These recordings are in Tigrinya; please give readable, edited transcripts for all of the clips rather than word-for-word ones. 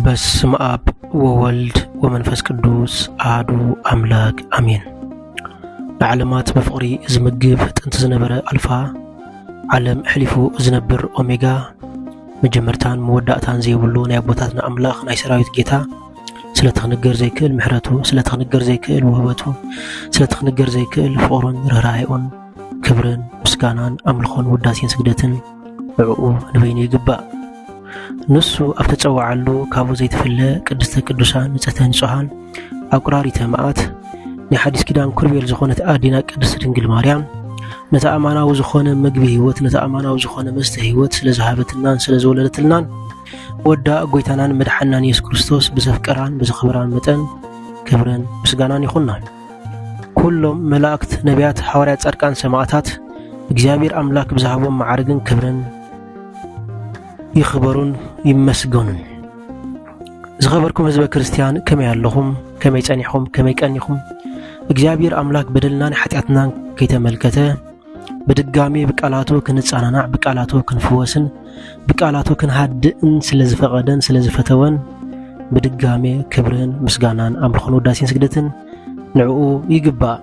በስመ አብ ወወልድ ወመንፈስ ቅዱስ አሐዱ አምላክ አሜን። ለዓለማት በፍቅሪ ዝምግብ ጥንት ዝነበረ አልፋ ዓለም ሕሊፉ ዝነብር ኦሜጋ መጀመርታን መወዳእታን ዘይብሉ ናይ አቦታትና አምላኽ ናይ ሰራዊት ጌታ ስለተኽንገር ዘይክእል ምሕረቱ ስለተኽንገር ዘይክእል ውህበቱ ስለተኽንገር ዘይክእል ፍቅሩን ርህራሄኡን ክብርን ምስጋናን አምልኾን ውዳሴን ስግደትን ብዕኡ ንበይኑ ይግባእ። ንሱ ኣብ ተጸዋዓሉ ካብኡ ዘይትፍለ ቅድስተ ቅዱሳን ንጽሕተ ንጹሃን አቁራሪተ መዓት ናይ ሓዲስ ኪዳን ኩርቤል ዝኾነት ኣዲና ቅድስት ድንግል ማርያም ነታ ኣማናዊ ዝኾነ ምግቢ ህይወት ነታ ኣማናዊ ዝኾነ መስተ ህይወት ስለዝሃበትናን ስለዝወለደትልናን ወዳ ጎይታናን መድሓናን ኢየሱስ ክርስቶስ ብዘፍቀራን ብዝኽብራን መጠን ክብርን ምስጋናን ይኹንና። ኩሎም መላእክት ነቢያት ሐዋርያት ጻድቃን ሰማዕታት እግዚአብሔር አምላክ ብዝሃቦም ማዕርግን ክብርን ይኽበሩን ይመስገኑን። ዝኸበርኩም ህዝበ ክርስቲያን ከመይ ኣለኹም? ከመይ ጸኒሕኩም? ከመይ ቀኒኹም? እግዚአብሔር አምላክ በደልናን ኃጢአትናን ከይተመልከተ በድጋሚ በቃላቱ ክንጻናና በቃላቱ ክንፍወስን በቃላቱ ክንሃድእን ስለዝፈቀደን ስለዝፈተወን በድጋሚ ክብርን ምስጋናን አምልኾን ውዳሴን ስግደትን ንዕኡ ይግባእ።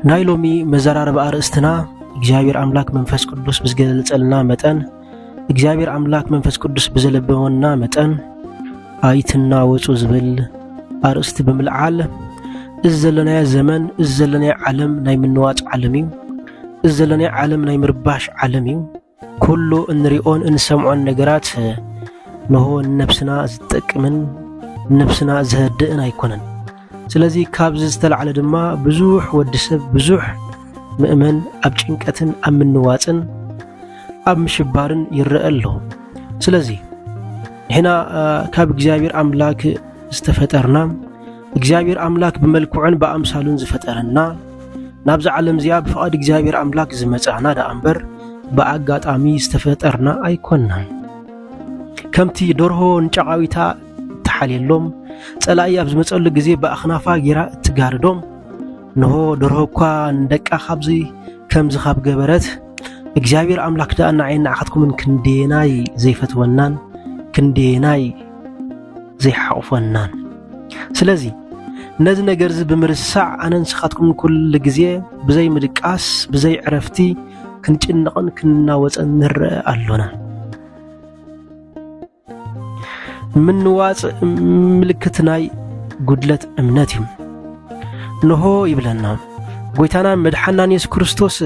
ናይ ሎሚ መዘራረብ አርእስትና እግዚአብሔር አምላክ መንፈስ ቅዱስ ብዝገለጸልና መጠን እግዚአብሔር አምላክ መንፈስ ቅዱስ በዘለበወና መጠን አይትና ወጹ ዝብል አርእስት በመልዓል እዘለና ዘመን እዘለና ዓለም ናይ ምንዋጽ ዓለም እዩ። እዘለና ዓለም ናይ ምርባሽ ዓለም እዩ። ኩሉ እንሪኦን እንሰምዖን ነገራት ነሆ ነፍስና ዝጠቅምን ነፍስና ዝህድእን አይኮነን። ስለዚ ካብ ዝተልዓለ ድማ ብዙሕ ወድሰብ ብዙሕ ምእመን ኣብ ጭንቀትን ኣብ ምንዋጽን ኣብ ምሽባርን ይረአሎ። ስለዚ ሕና ካብ እግዚአብሔር አምላክ ዝተፈጠርና እግዚአብሔር አምላክ በመልክዑን በአምሳሉን ዝፈጠረና ናብዛ ዓለም ዚያ በፈቃድ እግዚአብሔር አምላክ ዝመጻና ዳአምበር በአጋጣሚ ዝተፈጠርና አይኮንናን። ከምቲ ደርሆ እንጨቃዊታ ተሐልየሎም ጸላኢ ኣብ ዝመጸሉ ግዜ በአኽናፋ ጌራ እትጋርዶም ነሆ ደርሆ እኳ እንደቃ ካብዚ ከምዚ ካብ ገበረት እግዚአብሔር አምላክ ዳአና ዓይና አኻትኩምን ክንዴናይ ዘይፈትወናን ክንዴናይ ዘይሐቅፈናን። ስለዚ ነዚ ነገር ዚ ብምርሳዕ አነን ስኻትኩም ኩሉ ግዜ ብዘይ ምድቃስ ብዘይ ዕረፍቲ ክንጭንቕን ክንናወፅን ንርአ ኣሎና። ምንዋጽ ምልክት ናይ ጉድለት እምነት እዩ። ነሆ ይብለና ጎይታና መድሓናን ኢየሱስ ክርስቶስ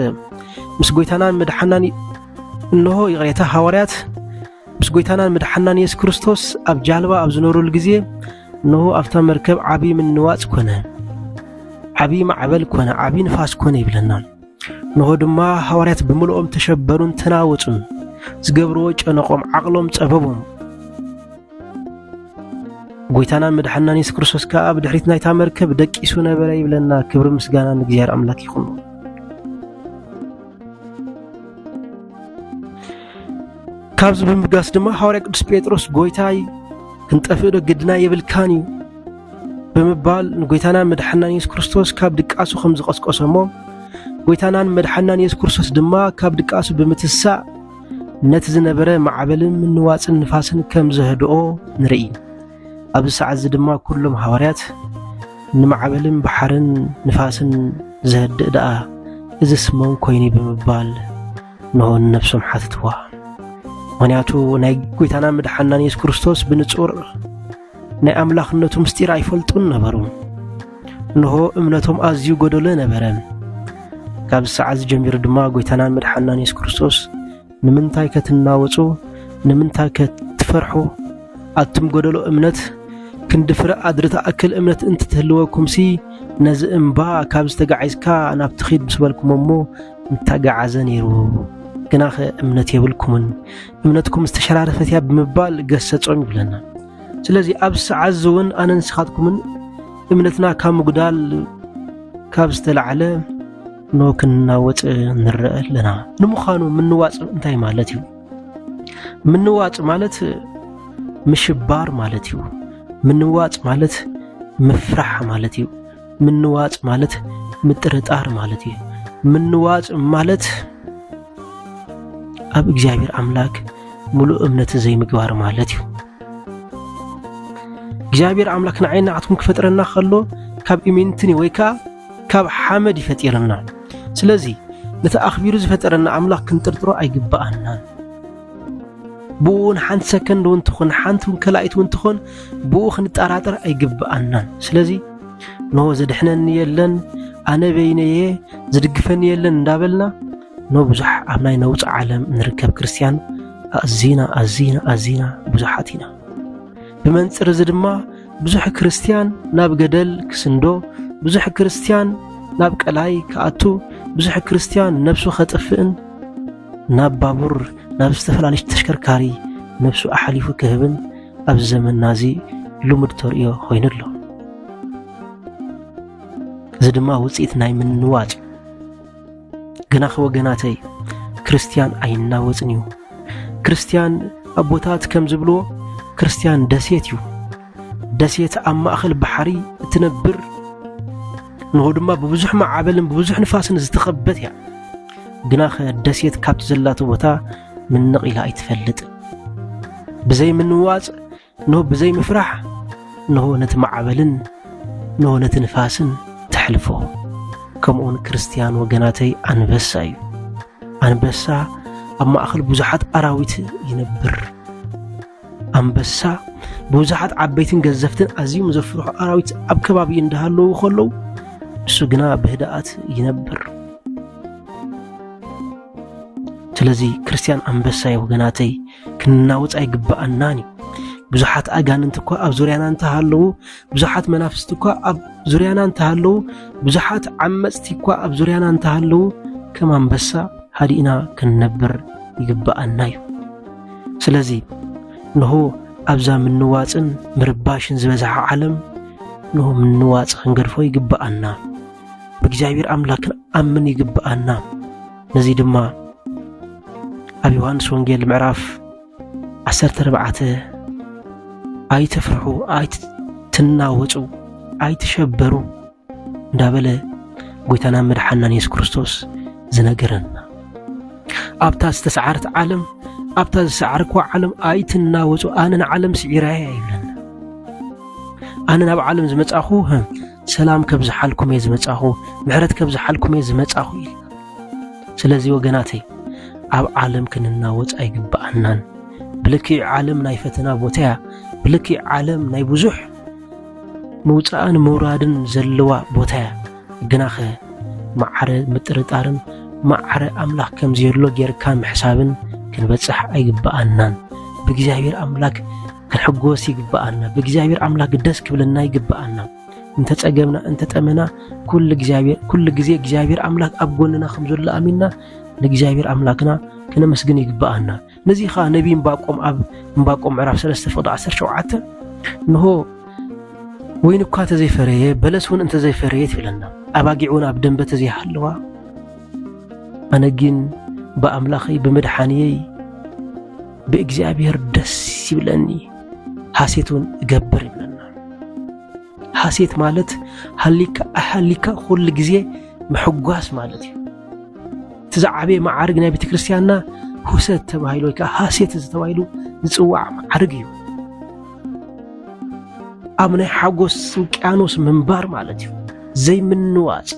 ምስ ጎይታናን መድሓናን ነሆ ይቕሬታ ሐዋርያት ምስ ጎይታናን መድሓናን ኢየሱስ ክርስቶስ ኣብ ጃልባ ኣብ ዝነሩሉ ግዜ ነሆ ኣብታ መርከብ ዓቢ ምንዋጽ ኮነ፣ ዓቢ ማዕበል ኮነ፣ ዓቢ ንፋስ ኮነ ይብለና። ነሆ ድማ ሐዋርያት ብምልኦም ተሸበሩን ተናወጹን ዝገብርዎ ጨነቆም ዓቕሎም ጸበቦም። ጎይታናን መድሓናን ኢየሱስ ክርስቶስ ከዓ ኣብ ድሕሪት ናይታ መርከብ ደቂሱ ነበረ ይብለና። ክብሪ ምስጋና ንእግዚአብሔር አምላክ ይኹን። ካብዚ ብምጋስ ድማ ሐዋርያ ቅዱስ ጴጥሮስ ጎይታይ ክንጠፍእ ዶ ግድና የብልካን እዩ ብምባል ንጎይታናን መድሓናን ኢየሱስ ክርስቶስ ካብ ድቃሱ ከም ዝቀስቀሰሞ ጎይታናን መድሓናን ኢየሱስ ክርስቶስ ድማ ካብ ድቃሱ ብምትሳእ ነቲ ዝነበረ ማዕበልን ምንዋጽን ንፋስን ከም ዘህድኦ ንርኢ። ኣብዚ ሰዓት እዚ ድማ ኩሎም ሐዋርያት ንማዕበልን ባሕርን ንፋስን ዘህድእ ደኣ እዚ ስሞም ኮይኑ ብምባል ነሆ ነፍሶም ሓትትዋ። ምክንያቱ ናይ ጎይታናን መድሓናን ኢየሱስ ክርስቶስ ብንጹር ናይ አምላኽነቱ ምስጢር አይፈልጡን ነበሩ። ነሆ እምነቶም ኣዝዩ ጎደሎ ነበረ። ካብ ሰዓት ጀሚሩ ድማ ጎይታናን መድሓናን ኢየሱስ ክርስቶስ ንምንታይ ከትናወጹ ንምንታይ ከትፈርሑ ኣቱም ጎደሎ እምነት ክንድፍረ ኣድርታ ኣክል እምነት እንትትህልወኩምሲ ነዚ እምባ ካብ ዝተጋዓዝካ ናብ ትኺድ ምስ በልኩሞሞ እንተጋዓዘ ነይሩ ግናኸ እምነት የብልኩምን እምነትኩም ዝተሸራረፈት ያ ብምባል ገሰጾም ይብለና። ስለዚ ኣብ ሰዓት እውን ኣነን ስኻትኩምን እምነትና ካብ ምጉዳል ካብ ዝተልዓለ ኖ ክንናወጽ ንርአ ኣለና። ንምዃኑ ምንዋጽ እንታይ ማለት እዩ? ምንዋጽ ማለት ምሽባር ማለት እዩ። ምንዋጽ ማለት ምፍራሕ ማለት እዩ። ምንዋጽ ማለት ምጥርጣር ማለት እዩ። ምንዋጽ ማለት ኣብ እግዚአብሔር አምላክ ሙሉ እምነት ዘይምግባር ማለት እዩ። እግዚአብሔር አምላክ ንዓይና አትኩም ክፈጥረና ከሎ ካብ ኢሚንትኒ ወይካ ካብ ሓመድ ይፈጥረና ስለዚ ነተኣኽቢሩ ዝፈጠረና አምላክ ክንጥርጥሮ አይግባአና بون حنت سكن دون تخون حنت كلايت وين تخون بو خنطراطر ايغبانا سلازي نو زدحنا يلن انا بينيه زدغفن يلن اندابلنا نو بزح امناي نوص عالم نركب كريستيان ازينا بزحاتينا بمنصر زدما بزح كريستيان ناب غدل كسندو بزح كريستيان ناب قلاي كاتو بزح كريستيان نفسو خطفن ناب بابور ناب استفلالش تشكركاري نفسو احليفو كهبن اب زمن نازي لومد توريو خوينلو زدما وصيت ناي من نواج غنا خو غناتي كريستيان اينا وصنيو كريستيان ابوتات كم زبلو كريستيان دسيتيو دسيت اما اخل بحري تنبر نودما ببزح معابلن ببزح نفاسن زتخبت يا غنا خ دسيت كابت زلاتو بوتا من نقيلا يتفلط بزي من واص نو بزي مفرح نو نتمعبلن نو نتنفاسن تحلفو كمون كريستيان وغناتي انبسا اما اخل بزحات اراويت ينبر انبسا بزحات عبيتن غزفتن ازيم زفرو اراويت اب كبابي اندهالو خلو እሱ ግና በህዳአት ይነብር ስለዚህ ክርስቲያን አንበሳ ወገናተይ ክንናውጽ አይግባአናኒ ብዙሓት አጋንንት እኮ ኣብ ዙርያና እንተሃለው ብዙሓት መናፍስት እኮ ኣብ ዙርያና እንተሃለው ብዙሓት ዓመጽቲ እኮ ኣብ ዙርያና እንተሃለው ከም አንበሳ ሃዲና ክንነብር ይግባአናዩ ስለዚህ ነሆ ኣብዛ ምንዋጽን ምርባሽን ዝበዛሕ ዓለም ነሆ ምንዋጽ ክንገርፎ ይግባአና بእግዚአብሔር አምላክን አምን ይግባአና ነዚ ድማ ኣብ ዮሐንስ ወንጌል ምዕራፍ 14 አይተፍርሑ አይትናወጹ አይትሸበሩ እንዳበለ ጎይታና መድኃኒና ኢየሱስ ክርስቶስ ዝነገረና ኣብታ ዝተሰዓረት ዓለም ኣብታ ዝተሰዓርኩ ዓለም አይትናወጹ ኣነን ዓለም ስዒራይ አይብለና ኣነን ኣብ ዓለም ዝመጻኹ ሰላም ከብዝሓልኩም የዝመጻኹ ምሕረት ከብዝሓልኩም የዝመጻኹ ኢል ስለዚህ ወገናተይ ኣብ ዓለም ክንናወጽ አይግባአናን ብልኪ ዓለም ናይ ፈተና ቦታያ ብልኪ ዓለም ናይ ብዙሕ መውጻእን መውራድን ዘለዋ ቦታያ ግናኸ ማዕረ ምጥርጣርን ማዕረ አምላክ ከም ዘየሎ ጌርካ ምሕሳብን ክንበጽሕ አይግባአናን በእግዚአብሔር አምላክ ክንሕጎስ ይግባአና በእግዚአብሔር አምላክ ደስ ክብለና ይግባአና انت ጸገምና انت ጠመና ኩል ጊዜ እግዚአብሔር አምላክ አብጎንና ከምዘለ አሚንና ለእግዚአብሔር አምላክና ከነመስግን ይግባአና ነዚኻ ነቢይን ባቆም ምዕራፍ 3:17 ነሆ ወይን እኳ ተዘይፈረየ በለስውን እንተ ዘይፈረየት ይለና አባጊዑን ኣብ ደንበ ተዘይሐለዋ አነግን በአምላኺ በመድኃኒዬ በእግዚአብሔር ደስ ይብለኒ ሐሴቱን እገብር ይብለና ሐሴት ማለት ሐሊካ ሁሉ ጊዜ محጓስ ማለት እዩ ተዛዓበ ማዕርግ ናይ ቤተክርስቲያንና ሁሰት ተባሂሉ ወይ ሐሴት ተባሂሉ ዝጽዋዕ ማዕርግ እዩ አምነ ሓጎስ ውቅያኖስ መንባር ማለት እዩ ዘይምንዋጽ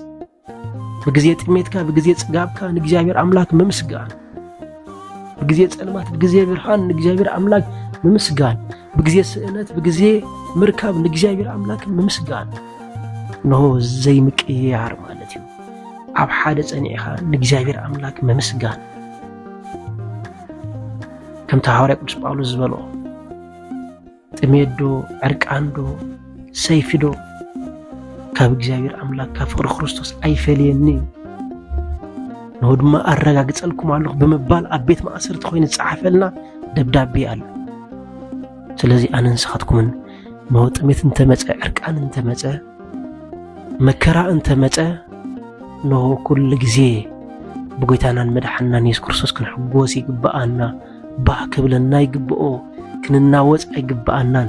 በጊዜ ጥሜትካ በጊዜ ጽጋብካ ንእግዚአብሔር አምላክ መምስጋን በጊዜ ጸልማት በጊዜ ብርሃን ንእግዚአብሔር አምላክ መምስጋን በጊዜ ስእነት በጊዜ ምርካብ ንእግዚአብሔር አምላክ መምስጋን ነው ዘይምቅያር ማለት እዩ ኣብ ሓደ ጸኒዕኻ ንእግዚአብሔር አምላክ መምስጋን ከም ሐዋርያ ቅዱስ ጳውሎስ ዝበሎ ጥሜዶ ዕርቃንዶ ሰይፍዶ ካብ እግዚአብሔር አምላክ ካብ ፍቅሪ ክርስቶስ አይፈልየኒ ነው ድማ አረጋግጸልኩም አለሁ በመባል አቤት ማእሰርት ኮይኑ ጻፈልና ደብዳቤ አለ ስለዚህ አንንስኻትኩምን ነው ጥሜት እንተመጸ ዕርቃን እንተመጸ መከራ እንተመጸ ነው ኩል ጊዜ በጎይታናን መድኃኒና ኢየሱስ ክርስቶስ ክንሕጎስ ይግባአና ባክብለና ይግብኦ ክንናወጽ አይግባአናን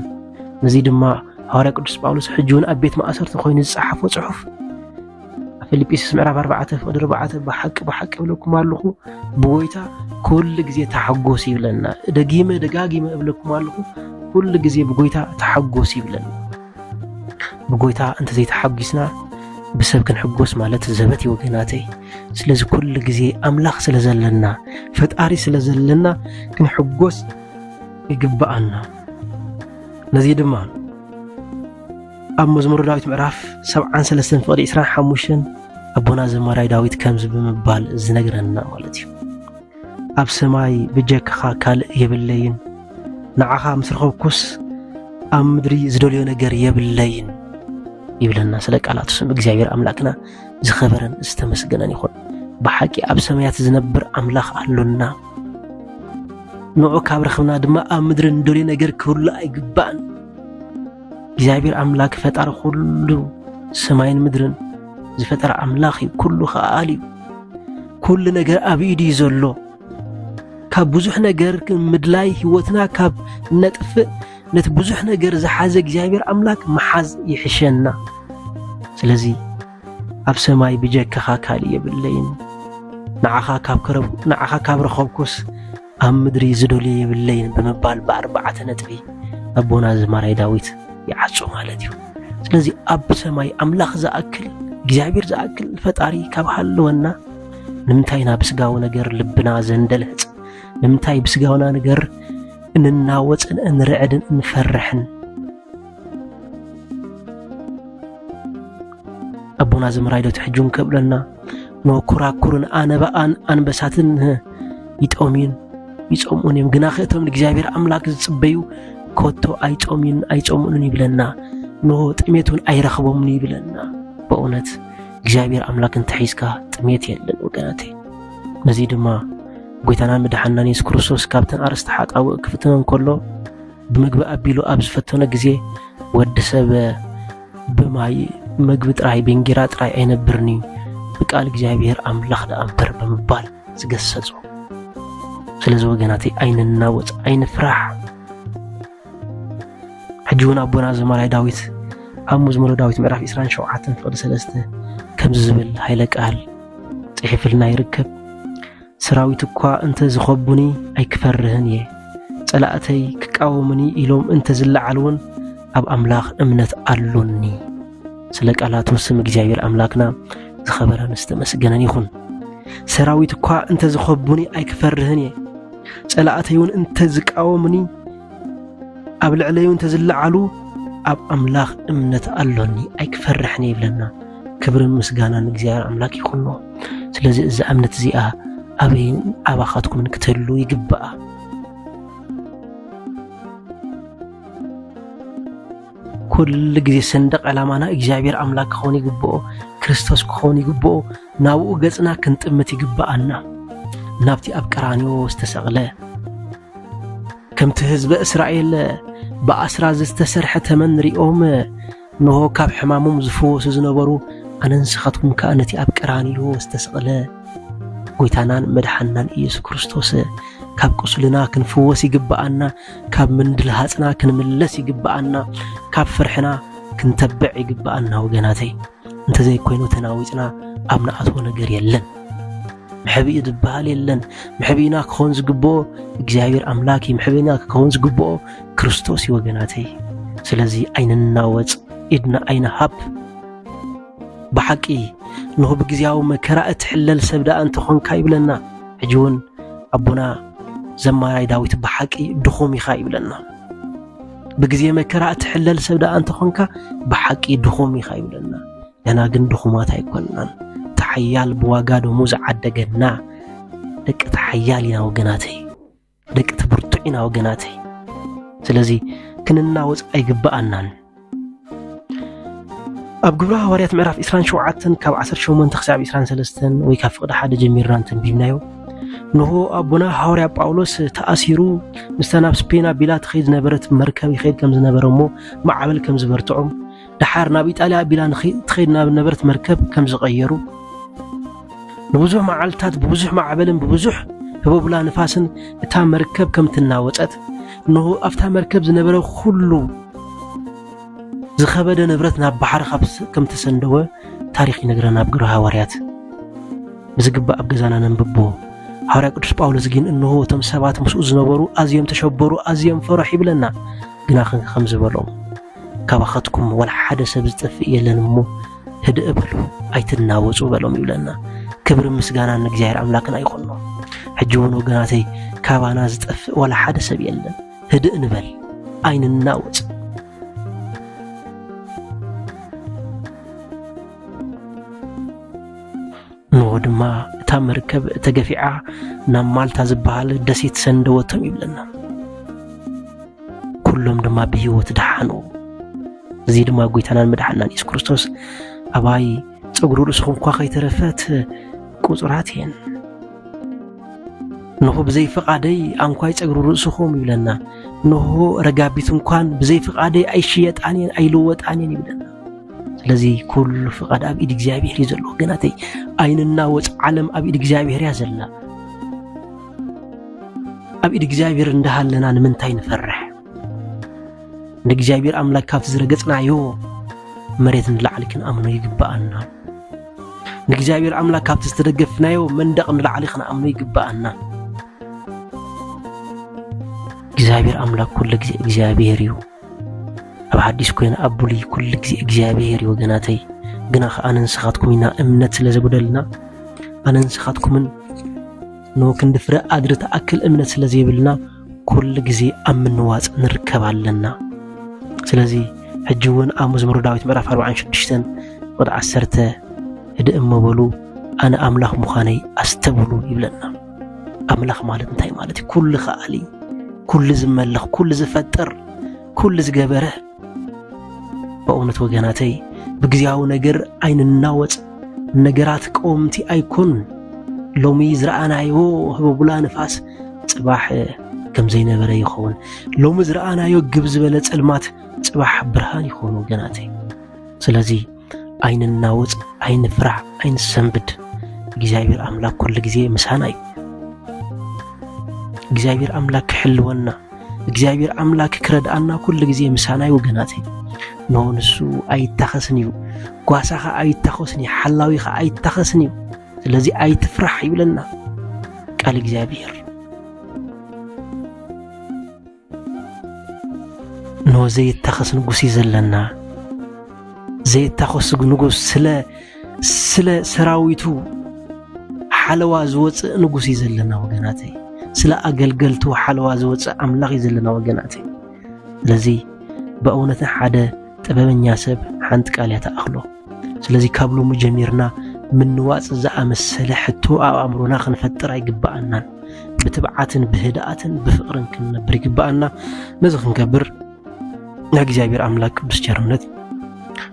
ነዚ ድማ ሐዋርያ ቅዱስ ጳውሎስ ሕጁን አቤት ማእሰርት ኮይኑ ጻፈው ጽሑፍ ፊልጵስዩስ ምዕራፍ 4:4 በሐቅ ብለኩም አለሁ በጎይታ ኩል ጊዜ ተሐጎስ ይብለና ደጋጊመ ብለኩም አለሁ ኩል ጊዜ በጎይታ ተሐጎስ ይብለና بقويتا أنت زي تحقسنا بسبب كنحقوس مالت زبتي وقناتي سلازي كل جزي أملاخ سلازلنا فتقاري سلازلنا كنحقوس يقبقنا نزيد ما أب مزمور داويت معرف 7 فقري 25 أبونا زمراي داويت كمز بمبال زنقرنا مالتي أب سماي بجاك خاكال يبلين نعاها مسرخوكوس أم مدري زدوليو نجار يبلين يبلنا سلك على تسمع እግዚአብሔር አምላክና ዝኸበረን ዝተመስገነን ይኹን በሐቂ ኣብ ሰማያት ዝነብር አምላኽ አሉና ንዑ ካብ ረኽብና ድማ ኣብ ምድሪ እንደሊ ነገር ክህሉ አይግባን እግዚአብሔር አምላክ ፈጣሪ ሁሉ ሰማይን ምድርን ዝፈጠረ አምላኽ ኩሉ ኸአሊ ኩሉ ነገር ኣብ ኢዱ ዘሎ ካብ ብዙሕ ነገር ምድላይ ህይወትና ካብ ነጥፍ ነት ብዙሕ ነገር ዝሓዘ እግዚአብሔር አምላክ መሓዝ ይሕሸና ስለዚህ ኣብ ሰማይ ብጀካ ካሊ የብለይን ንዓኻ ካብ ረኸብኩስ ኣብ ምድሪ ዝደሊ የብለይን በመባል በ4 ነጥቢ ኣቦና ዝማራይ ዳዊት ይዓጾ ማለት እዩ ስለዚህ ኣብ ሰማይ አምላኽ ዝኣክል እግዚአብሔር ዝኣክል ፈጣሪ ካብ ሃለወና ንምንታይና ብስጋው ነገር ልብና ዘንደልህጽ ንምንታይ ብስጋውና ነገር እንናወጽን እንረዕድን እንፈርሕን أبونا زمراي دو تحجون كبلنا نو كراكورن أنبأن أنبساتن يتأمين يمكن آخرتهم لإجابير أملاك زبيو كوتو أيتأمين يبلنا نو تأميتون أي رخبهم يبلنا بأونت إجابير أملاك انتحيسكا تأميت يلن وقناتي مزيد ما قويتنا مدحنا نيس كروسوس كابتن أرستحات أو كفتنا كله بمقبأ أبيلو أبز فتونا قزي ودسب بماي مقبت راي بنجرات راي أين برني بقال እግዚአብሔር አምላኽ ለአምበር በመባል ዝገሰጹ ስለዚህ ወገናቴ አይን እናወጽ አይን ፍራህ ሕጂውን አቦና ዘማራይ ዳዊት ኣብ መዝሙረ ዳዊት ምዕራፍ 27 ፍቅዲ 3 ከም ዝብል ኃይለ ቃል ጽሒፍልና ይርከብ ሰራዊት እኳ እንተ ዝኸቡኒ ኣይክፈርህን የ ጸላእተይ ክቃወሙኒ ኢሎም እንተ ዝለዓሉን ኣብ አምላኽ እምነት አሉኒ ስለቃላቱ ስም እግዚአብሔር አምላክና ዝኸበረን ዝተመስገነን ይኹን ሰራዊት እኳ እንተ ዝኸቡኒ ኣይክፈርህን የ ጸላእተዩን እንተ ዝቃወሙኒ ኣብ ልዕለዩ እንተ ዝለዓሉ ኣብ አምላኽ እምነት አሉኒ ኣይክፈርህን ይብለና ክብርን ምስጋናን እግዚአብሔር አምላክ ይኹን ስለዚህ እዛ እምነት እዚኣ ኣበይን ኣባኻትኩም ክትህሉ ይግባእ كل جزء صندوق علامنا إجابير أملاك خوني جبوا كريستوس خوني جبوا ناو جزنا كنت أمتي جبأنا نبتي أبكرانيو استسغله كم تهزب إسرائيل بأسرع استسرحة من ريوم نهو كاب حمامهم زفوس زنبرو أنا نسختكم كأنتي أبكرانيو استسغله قويتانان مدحنان إيسو كريستوس كاب قصلنا كنفوس يجبأنا كاب من دلهاتنا كنملس يجبأنا كاب فرحنا كنتبع يجبأنا وجناتي انت زي كوينو تناويتنا أبنا أتونا جريلن محبي يدبال يلن محبينا كونز جبو إجابير أملاكي محبينا كونز جبو كريستوس وجناتي سلازي أين الناوت إدنا أين هب بحكي نهو بجزياو مكراءة حلل سبدا أنت خون كايبلنا حجون أبونا زماراي داويت بحقي دخومي خايب لنا بجزي مكراء تحلل سبدا أنت خونك بحقي دخومي خايب لنا أنا جن دخومات هيكونن تحيال بواجاد وموز عدجنا لك تحيالنا وجناتي لك تبرتعنا وجناتي سلزي كنا وز أيجبأنا أبقولها وريات معرف إسران شو عتن كاب 10 شو من تخسع إسران سلستن ويكافئ حد جميران تنبينايو نهو أبونا حوري باولوس تأثيرو مستناب سبينا بلاد خيد نبرت مركبي خيد كم زنبرمو معامل كم زبرتعم دحار نابيت على بلان خيد نبرت مركب كم زغيرو نبوزح معالتات ببوزح معابلن ببوزح هبو بلا نفاسن تا مركب كم تناوصت نهو أفتا مركب زنبرو خلو زخبد نبرتنا بحر خبس كم تسندوه تاريخي نقرنا بقروها وريات بزقبا أبقزانا ننببو حوري قدس باولوس جين انه تم سبات مسؤول زنبرو ازيم تشبرو ازيم فرح يبلنا غنا خمز بلوم ካባኸትኩም ወላ ሓደ ሰብ ዝጠፍእ የለን እሞ ህድእ በሉ ኣይትናወፁ በሎም ይብለና ክብሪ ምስጋና ንእግዚአብሔር አምላክና ይኹን ነው ሕጂ እውን ወገናተይ ካባና ዝጠፍእ ወላ ሓደ ሰብ የለን ህድእ ንበል ኣይንናወፅ نودما تمركب تجفيعة نمال تزبال دسيت سندوتهم يبلنا كلهم دما بهيوت دحنو زيد ما قويتنا المدحنا نيس كريستوس أباي تقولوا لسخون قاقي ترفات كوزراتين نهو بزي فقادي أنقاي تقولوا لسخون يبلنا نهو رقابيتم كان بزي فقادي أي شيء عنين أي لوت عنين يبلنا لذي كل فقد أبي إجابير يزلو جناتي أين الناوت علم أبي إجابير يزلنا أبي إجابير ندهل لنا من تين فرح نجابير أملاك كاف زرقتنا يو مريت نلعلك أمنو يقبأنا نجابير أملاك كاف تسترقفنا يو من دق نلعلك أمنو يقبأنا إجابير أملاك كل إجابير يو أب حديث كوين أبولي كل إجابير وجناتي جناخ أنا نسخاتكم إنا أمنت لزبودلنا أنا نسخاتكم من نو كندفرق قادر تأكل أمنت لزيبلنا كل جزء أمن واز نركب علنا سلزي حجون أمزمر داويت مرة 46 قد عسرت هدأ مبلو أنا أملاخ مخاني أستبلو يبلنا أملاخ مالت انتهي مالتي كل خالي كل زملخ كل زفتر كل زجبره بأونة وجناتي بجزاو نجر عين الناوت نجرات قومتي أيكون لو ميزرعنا يو هو بلا نفاس صباح كم زين برا يخون لو مزرعنا يو جبز بلد المات صباح برهان يخون وجناتي سلازي عين الناوت عين فرح عين السنبد جزاير أملاك كل جزيء مساناي جزاير أملاك حلونا جزاير أملاك كرد أنا كل جزيء مساناي وجناتي نونسو أي تخسنيو قاسخا أي تخسني حلاويخا أي تخسنيو الذي أي تفرح يولنا قال إجابير نو زي التخس نقوسي زلنا زي التخس نقوس سلا سراويتو حلوا زوت نقوسي زلنا وجناتي سلا أقلقلتو حلوا زوت أملاغي زلنا وجناتي الذي بأونة حدا تبابن ياسب حنت قال يتأخلو سلازي كابلو مجميرنا من نواس زعم السلحتو أو أمرنا خنفتر يقبأنا بتبعات بهداءات بفقر كنبر يقبأنا نزخ نكبر ناقي جابير أملاك بسجرنت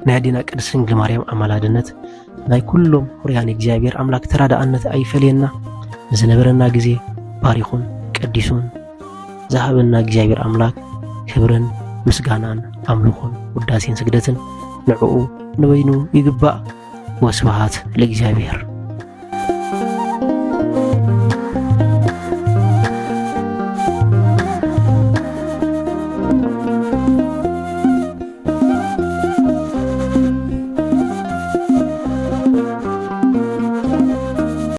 نادينا كرسن مريم أمالادنت ناي كلهم رياني جابير أملاك تراد أنت أي فلينا زنبرنا جزي باريخون كديسون ذهبنا جابير أملاك كبرن مسجانان أملوخون وداسين سجدتن نعو نوينو يقبأ وسبحات لإجابير